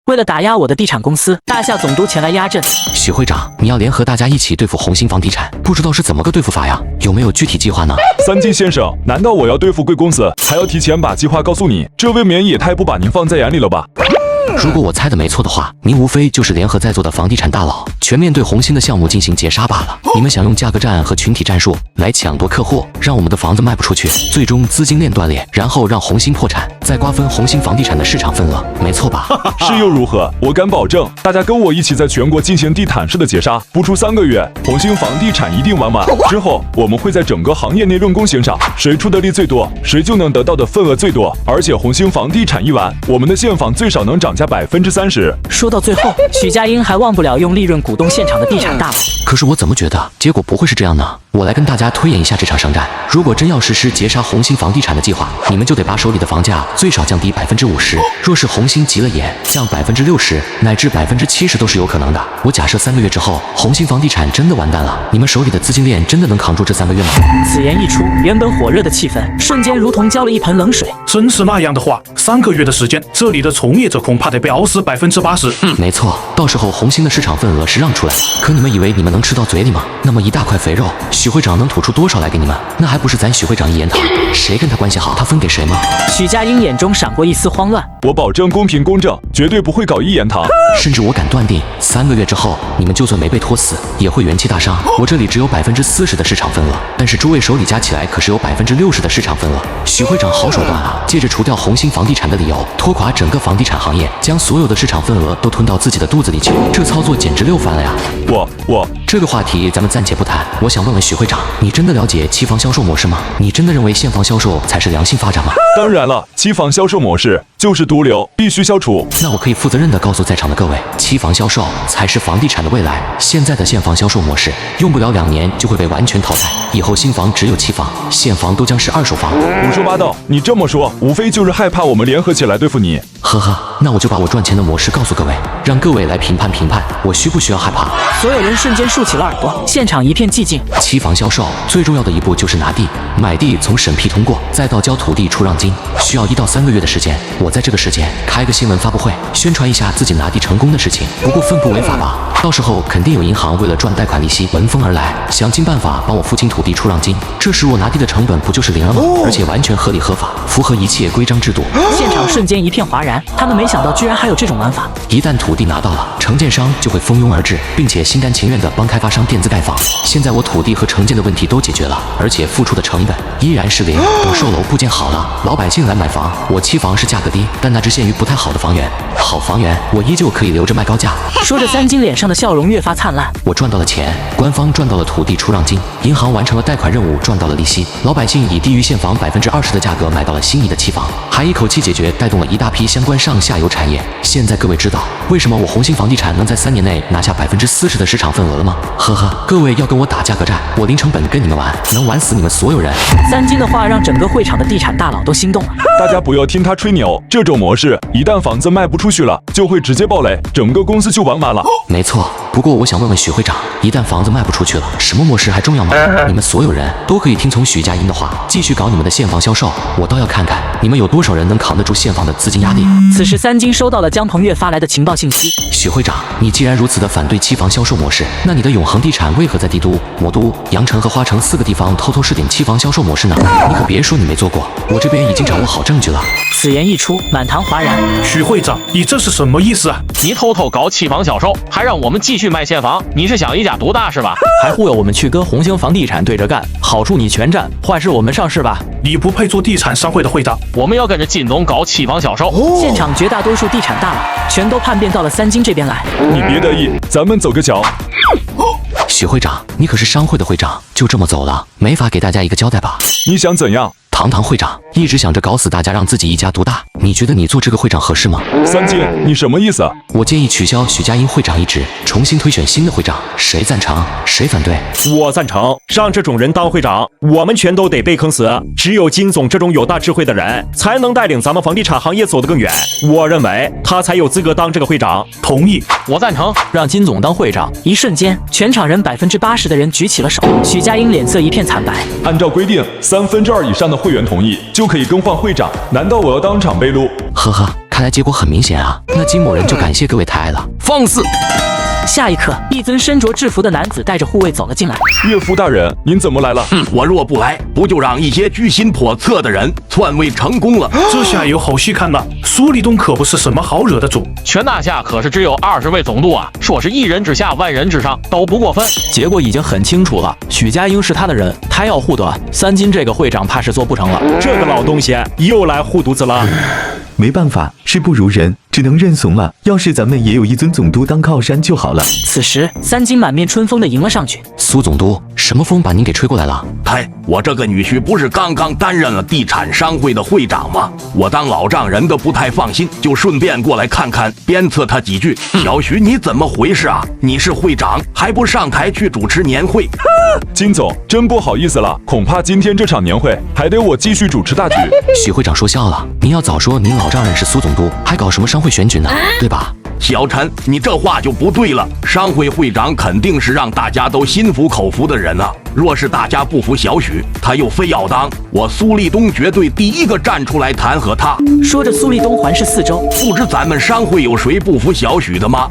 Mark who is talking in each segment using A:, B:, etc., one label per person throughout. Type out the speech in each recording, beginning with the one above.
A: 为了打压我的地产公司，大夏总督前来压阵。
B: 许会长，你要联合大家一起对付红星房地产，不知道是怎么个对付法呀？有没有具体计划呢？
C: 三金先生，难道我要对付贵公司，还要提前把计划告诉你？这未免也太不把您放在眼里了吧？
B: 如果我猜的没错的话，您无非就是联合在座的房地产大佬，全面对红星的项目进行截杀罢了。你们想用价格战和群体战术来抢夺客户，让我们的房子卖不出去，最终资金链断裂，然后让红星破产，再瓜分红星房地产的市场份额，没错吧？
C: 是又如何？我敢保证，大家跟我一起在全国进行地毯式的截杀，不出3个月，红星房地产一定完满。之后，我们会在整个行业内论功行赏，谁出的力最多，谁就能得到的份额最多。而且红星房地产一完，我们的现房最少能涨价30%。
A: 说到最后，许家印还忘不了用利润鼓动现场的地产大佬。
B: 可是我怎么觉得结果不会是这样呢？我来跟大家推演一下这场商战。如果真要实施截杀红星房地产的计划，你们就得把手里的房价最少降低50%。若是红星急了眼，降60%乃至70%都是有可能的。我假设3个月之后，红星房地产真的完蛋了，你们手里的资金链真的能扛住这3个月吗？
A: 此言一出，原本火热的气氛瞬间如同浇了一盆冷水。
D: 真是那样的话，3个月的时间，这里的从业者恐怕得飙死80%。
B: 没错，到时候红星的市场份额是让出来的，可你们以为你们能吃到嘴里吗？那么一大块肥肉，许会长能吐出多少来给你们？那还不是咱许会长一言堂，谁跟他关系好，他分给谁吗？
A: 许家印眼中闪过一丝慌乱。
C: 我保证公平公正，绝对不会搞一言堂。
B: 甚至我敢断定，3个月之后，你们就算没被拖死，也会元气大伤。我这里只有40%的市场份额，但是诸位手里加起来可是有60%的市场份额。许会长好手段啊，借着除掉红星房地产的理由，拖垮整个房地产行业，将所有的市场份额都吞到自己的肚子里去，这操作简直溜翻了呀！这个话题咱们暂且不谈。我想问问许会长，你真的了解期房销售模式吗？你真的认为现房销售才是良性发展吗？
C: 当然了，期房销售模式就是毒瘤，必须消除。
B: 那我可以负责任地告诉在场的各位，期房销售才是房地产的未来。现在的现房销售模式用不了2年就会被完全淘汰，以后新房只有期房，现房都将是二手房。
C: 胡说八道！你这么说，无非就是害怕我们联合起来对付你。
B: 呵呵，那我就把我赚钱的模式告诉各位，让各位来评判，我需不需要害怕？
A: 所有人瞬间竖起了耳朵，现场一片寂静。
B: 期房销售最重要的一步就是拿地，买地从审批通过，再到交土地出让金，需要1到3个月的时间。我在这个时间开个新闻发布会，宣传一下自己拿地成功的事情。不过分不违法吧？到时候肯定有银行为了赚贷款利息闻风而来，想尽办法帮我付清土地出让金。这时我拿地的成本不就是0了吗？而且完全合理合法，符合一切规章制度。
A: 现场瞬间一片哗然，他们没想到居然还有这种玩法。
B: 一旦土地拿到了，承建商就会蜂拥而至，并且心甘情愿地帮开发商垫资盖房。现在我土地和承建的问题都解决了，而且付出的成本依然是0。等售楼部件好了，老百姓来买房，我期房是价格低，但那只限于不太好的房源。好房源我依旧可以留着卖高价。
A: 说着，三金脸上的笑容越发灿烂。
B: 我赚到了钱，官方赚到了土地出让金，银行完成了贷款任务，赚到了利息，老百姓以低于现房20%的价格买到了心仪的期房，还一口气解决带动了一大批相关上下游产业。现在各位知道为什么我红星房地产能在3年内拿下40%的市场份额了吗？呵呵，各位要跟我打价格战，我零成本跟你们玩，能玩死你们所有人。
A: 三金的话让整个会场的地产大佬都心动了。
C: 大家不要听他吹牛，这种模式一旦房子卖不出去了，就会直接爆雷，整个公司就完满了。
B: 没错，不过我想问问许会长，一旦房子卖不出去了，什么模式还重要吗？你们所有人都可以听从许家印的话，继续搞你们的现房销售，我倒要看看你们有多少人能扛得住现房的资金压力。
A: 此时三金收到了江鹏岳发来的情报信息。
B: 许会长，你既然如此的反对期房销售模式，那你的永恒地产为何在帝都、魔都、阳城和花城4个地方偷试点期房销售模式呢？你可别说你没做过，我这边已经掌握好证据了。
A: 此言一出，满堂哗然。
D: 许会长，你这是什么意思啊？
E: 你偷搞期房销售，还让我们继续卖现房，你是想一家独大是吧？
F: 还忽悠我们去跟红星房地产对着干，好处你全占，坏事我们上市吧？
D: 你不配做地产商会的会长。
E: 我们要跟着金总搞期房销售。
A: 现场绝大多数地产大佬全都叛变到了三金这边来。
C: 你别得意，咱们走个桥。
B: 许会长，你可是商会的会长，就这么走了，没法给大家一个交代吧？
C: 你想怎样？
B: 堂堂会长一直想着搞死大家，让自己一家独大，你觉得你做这个会长合适吗？
C: 三金，你什么意思？
B: 我建议取消许家印会长一职，重新推选新的会长，谁赞成？谁反对？
G: 我赞成，让这种人当会长，我们全都得被坑死。只有金总这种有大智慧的人，才能带领咱们房地产行业走得更远。我认为他才有资格当这个会长。
D: 同意，
E: 我赞成，
F: 让金总当会长。
A: 一瞬间，全场人80%的人举起了手。许家印脸色一片惨白。
C: 按照规定，2/3以上的会员同意就可以更换会长，难道我要当场被撸？
B: 呵呵。看来结果很明显啊，那金某人就感谢各位太爱了。放肆！
A: 下一刻，一尊身着制服的男子带着护卫走了进来。
C: 岳父大人，您怎么来了？
H: 我若不来，不就让一些居心叵测的人篡位成功了？
D: 这下有好戏看了。苏立东可不是什么好惹的主，
E: 全大夏可是只有20位总督啊，说是1人之下万人之上都不过分。
F: 结果已经很清楚了，许家印是他的人，他要护得三金这个会长怕是做不成了。
G: 这个老东西又来护犊子了。
I: 没办法，事不如人，只能认怂了。要是咱们也有一尊总督当靠山就好了。
A: 此时，三金满面春风的迎了上去。
B: 苏总督，什么风把您给吹过来了？
H: 嗨，我这个女婿不是刚刚担任了地产商会的会长吗？我当老丈人的不太放心，就顺便过来看看，鞭策他几句。小许，你怎么回事啊？你是会长，还不上台去主持年会？
C: 金总，真不好意思了，恐怕今天这场年会还得我继续主持大局。
B: 许会长说笑了，您要早说您老丈人是苏总督，还搞什么商会选举呢？对吧？
H: 小陈，你这话就不对了。商会会长肯定是让大家都心服口服的人啊。若是大家不服小许，他又非要当，我苏立东绝对第一个站出来弹劾他。
A: 说着，苏立东环视四周，
H: 不知咱们商会有谁不服小许的吗？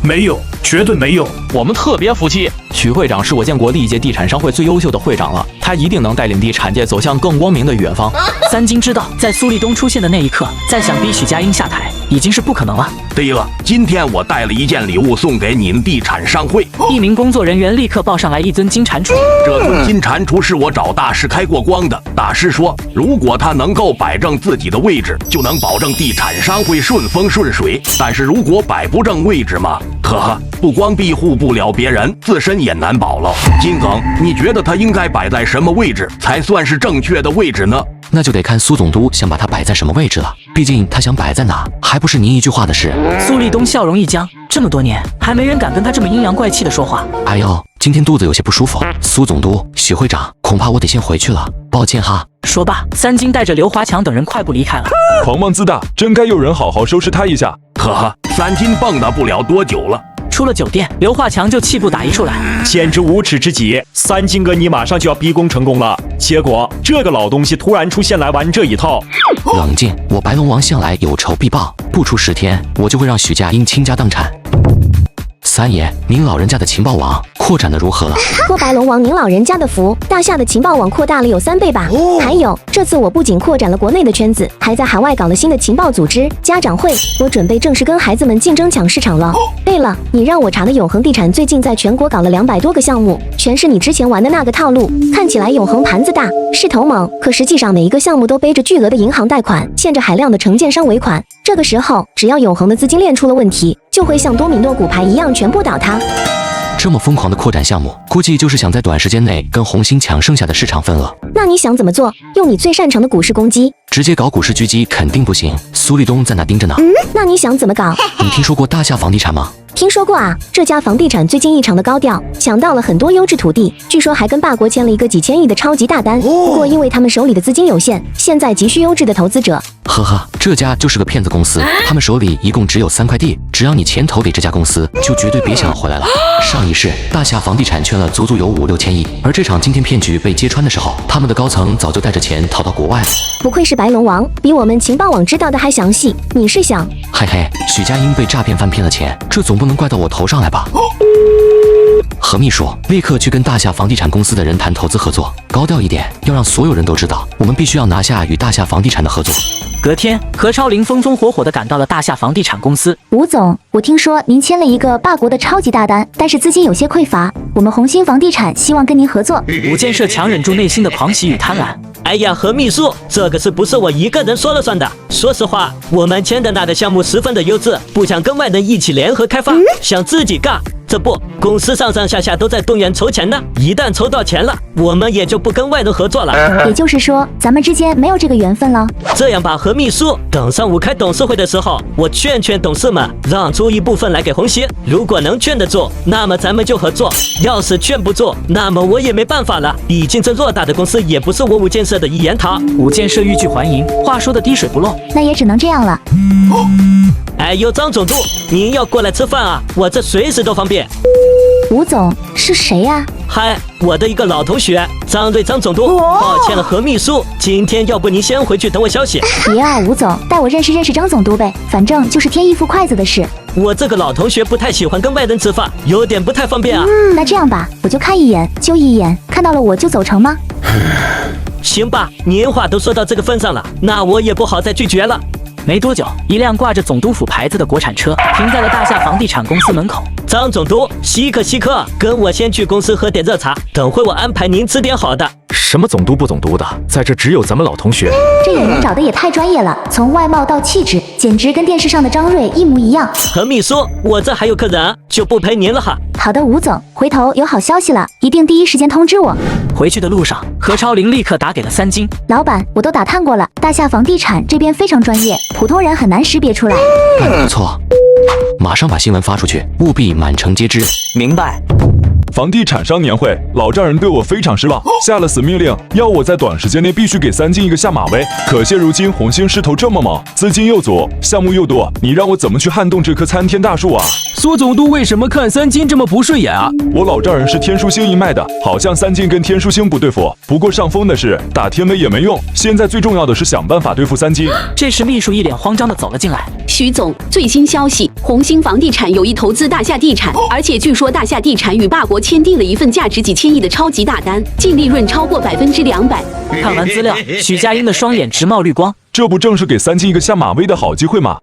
D: 没有，绝对没有。
E: 我们特别服气。
F: 许会长是我见过历届地产商会最优秀的会长了，他一定能带领地产界走向更光明的远方。
A: 三金知道，在苏立东出现的那一刻，再想逼许家印下台，已经是不可能了。
H: 对了，今天我带了一件礼物送给你们地产商会。
A: 一名工作人员立刻报上来一尊金蟾蜍。
H: 这尊金蟾蜍是我找大师开过光的，大师说，如果他能够摆正自己的位置，就能保证地产商会顺风顺水。但是如果摆不正位置嘛，呵呵，不光庇护不了别人，自身也难保了。金耿，你觉得他应该摆在什么位置才算是正确的位置呢？
B: 那就得看苏总督想把他摆在什么位置了，毕竟他想摆在哪，还不是您一句话的事。
A: 苏立东笑容一僵，这么多年还没人敢跟他这么阴阳怪气的说话。
B: 哎呦，今天肚子有些不舒服。苏总督，许会长，恐怕我得先回去了，抱歉哈。
A: 说罢，三金带着刘华强等人快步离开了。
C: 狂妄自大，真该有人好好收拾他一下。
H: 呵呵，三金蹦跶不了多久了。
A: 出了酒店，刘华强就气不打一处来，
G: 简直无耻之极！三金哥，你马上就要逼宫成功了，结果这个老东西突然出现来玩这一套。
B: 冷静，我白龙王向来有仇必报，不出10天，我就会让许家印倾家荡产。三爷，您老人家的情报网扩展的如何了？
J: 托白龙王您老人家的福，大夏的情报网扩大了有3倍吧。还有，这次我不仅扩展了国内的圈子，还在海外搞了新的情报组织家长会，我准备正式跟孩子们竞争抢市场了。对了，你让我查的永恒地产最近在全国搞了200多个项目，全是你之前玩的那个套路。看起来永恒盘子大，势头猛，可实际上每一个项目都背着巨额的银行贷款，欠着海量的承建商尾款。这个时候，只要永恒的资金链出了问题，就会像多米诺骨牌一样全部倒塌。
B: 这么疯狂的扩展项目，估计就是想在短时间内跟红星抢剩下的市场份额。
J: 那你想怎么做？用你最擅长的股市攻击？
B: 直接搞股市狙击肯定不行，苏立东在那盯着呢。
J: 那你想怎么搞？
B: 你听说过大夏房地产吗？
J: 听说过啊，这家房地产最近异常的高调，抢到了很多优质土地，据说还跟霸国签了一个几千亿的超级大单。不过因为他们手里的资金有限，现在急需优质的投资者。
B: 呵呵，这家就是个骗子公司，他们手里一共只有3块地，只要你钱投给这家公司，就绝对别想回来了。上一世大夏房地产圈了足足有5、6千亿，而这场惊天骗局被揭穿的时候，他们的高层早就带着钱逃到国外了。
J: 不愧是白龙王，比我们情报网知道的还详细。你是想？
B: 嘿嘿，许家印被诈骗翻骗了钱，这总不能怪到我头上来吧？何秘书，立刻去跟大夏房地产公司的人谈投资合作，高调一点，要让所有人都知道，我们必须要拿下与大夏房地产的合作。
A: 隔天，何超林风风火火地赶到了大夏房地产公司。
K: 吴总，我听说您签了一个霸国的超级大单，但是资金有些匮乏，我们红星房地产希望跟您合作。
A: 武建设强忍住内心的狂喜与贪婪。
L: 哎呀，何秘书，这个是不是我一个人说了算的？说实话，我们签的那个项目十分的优质，不想跟外人一起联合开发，想自己干。这不，公司上上下下都在动员筹钱呢。一旦筹到钱了，我们也就不跟外人合作了。
K: 也就是说，咱们之间没有这个缘分了。
L: 这样吧，何秘书，等上午开董事会的时候，我劝劝董事们，让出一部分来给红星。如果能劝得住，那么咱们就合作；要是劝不住，那么我也没办法了。毕竟这偌大的公司也不是我武建设的一言堂。
A: 武建设欲拒还迎，话说的滴水不漏。
K: 那也只能这样了。
L: 哎呦，张总督，您要过来吃饭啊？我这随时都方便。
K: 吴总是谁呀？
L: 嗨，我的一个老同学，张队张总督，抱歉了何秘书，今天要不您先回去等我消息。
K: 别啊，吴总，带我认识认识张总督呗，反正就是添一副筷子的事。
L: 我这个老同学不太喜欢跟外人吃饭，有点不太方便啊。
K: 那这样吧，我就看一眼，就一眼，看到了我就走成吗？
L: 行吧，您话都说到这个份上了，那我也不好再拒绝了。
A: 没多久，一辆挂着总督府牌子的国产车停在了大夏房地产公司门口。
L: 张总督，稀客，跟我先去公司喝点热茶，等会我安排您吃点好的。
G: 什么总督不总督的，在这只有咱们老同学。
K: 这演员找的也太专业了，从外貌到气质，简直跟电视上的张瑞一模一样。
L: 何秘书，我这还有客人啊，就不陪您了哈。
K: 好的，吴总，回头有好消息了，一定第一时间通知我。
A: 回去的路上，何超林立刻打给了三金。
K: 老板，我都打探过了，大夏房地产这边非常专业，普通人很难识别出来。
B: 不错，马上把新闻发出去，务必满城皆知。
A: 明白。
C: 房地产商年会，老丈人对我非常失望，下了死命令，要我在短时间内必须给三金一个下马威。可惜如今红星势头这么猛，资金又足，项目又多，你让我怎么去撼动这棵参天大树啊？
F: 苏总督为什么看三金这么不顺眼啊？
C: 我老丈人是天书星一脉的，好像三金跟天书星不对付。不过上峰的是打天威也没用，现在最重要的是想办法对付三金。
A: 这时秘书一脸慌张地走了进来。
M: 徐总，最新消息，红星房地产有意投资大夏地产，而且据说大夏地产与霸国签订了一份价值几千亿的超级大单，净利润超过200%。
A: 看完资料，许家印的双眼直冒绿光。
C: 这不正是给三金一个下马威的好机会吗？